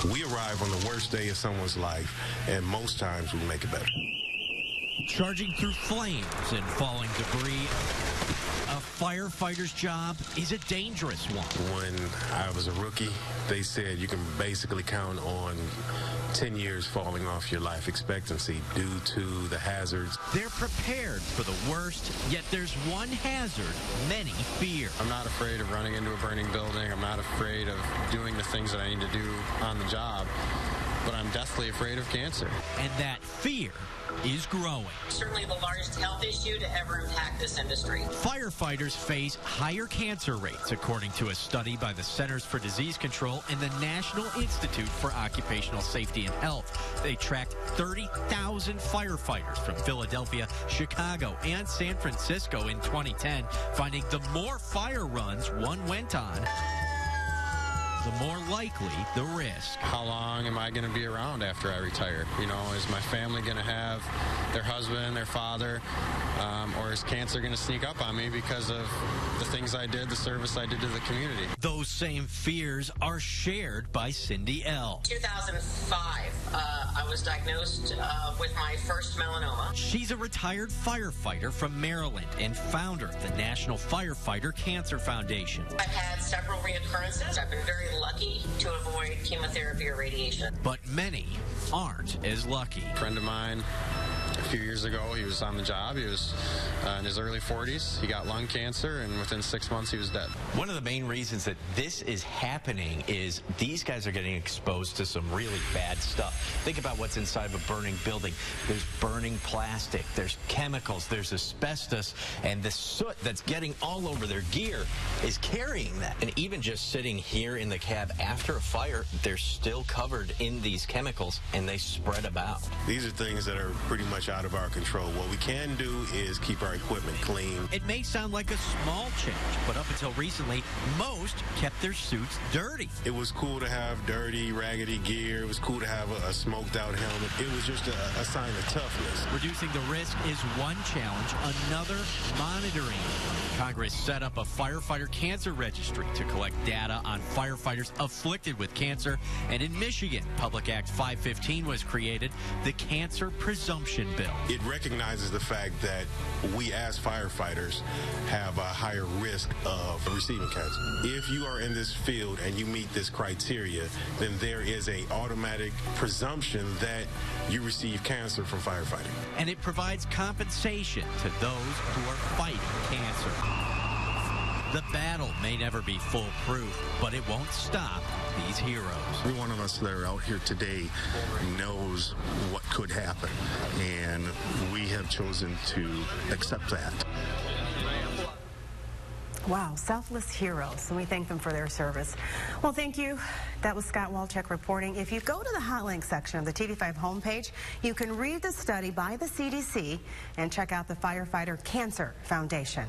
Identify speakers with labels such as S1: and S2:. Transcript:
S1: We arrive on the worst day of someone's life, and most times we make it better.
S2: Charging through flames and falling debris, a firefighter's job is a dangerous one.
S1: When I was a rookie, they said you can basically count on 10 years falling off your life expectancy due to the hazards.
S2: They're prepared for the worst, yet there's one hazard many fear.
S3: I'm not afraid of running into a burning building. I'm not afraid of doing the things that I need to do on the job, but I'm deathly afraid of cancer.
S2: And that fear is growing.
S4: Certainly the largest health issue to ever impact this industry.
S2: Firefighters face higher cancer rates, according to a study by the Centers for Disease Control and the National Institute for Occupational Safety and Health. They tracked 30,000 firefighters from Philadelphia, Chicago, and San Francisco in 2010, finding the more fire runs one went on, the more likely the risk.
S3: How long am I going to be around after I retire? You know, is my family going to have their husband, their father, or is cancer going to sneak up on me because of the things I did, the service I did to the community?
S2: Those same fears are shared by Cindy L.
S4: 2005, I was diagnosed with my first melanoma.
S2: She's a retired firefighter from Maryland and founder of the National Firefighter Cancer Foundation.
S4: I've had several reoccurrences. I've been very lucky to avoid chemotherapy or radiation.
S2: But many aren't as lucky.
S3: A friend of mine, a few years ago, he was on the job. He was in his early 40s. He got lung cancer, and within 6 months, he was dead.
S5: One of the main reasons that this is happening is these guys are getting exposed to some really bad stuff. Think about what's inside of a burning building. There's burning plastic, there's chemicals, there's asbestos, and the soot that's getting all over their gear is carrying that. And even just sitting here in the cab after a fire, they're still covered in these chemicals, and they spread about.
S1: These are things that are pretty much out of our control. What we can do is keep our equipment clean.
S2: It may sound like a small change, but up until recently, most kept their suits dirty.
S1: It was cool to have dirty, raggedy gear. It was cool to have a smoked out helmet. It was just a sign of toughness.
S2: Reducing the risk is one challenge, another monitoring. Congress set up a firefighter cancer registry to collect data on firefighters afflicted with cancer. And in Michigan, Public Act 515 was created, the Cancer Presumption Bill.
S1: It recognizes the fact that we as firefighters have a higher risk of receiving cancer. If you are in this field and you meet this criteria, then there is an automatic presumption that you receive cancer from firefighting.
S2: And it provides compensation to those who are fighting cancer. The battle may never be foolproof, but it won't stop these heroes.
S6: Every one of us that are out here today knows what could happen, and we have chosen to accept that.
S7: Wow, selfless heroes, and we thank them for their service. Well, thank you. That was Scott Wolchek reporting. If you go to the hot link section of the TV5 homepage, you can read the study by the CDC and check out the Firefighter Cancer Foundation.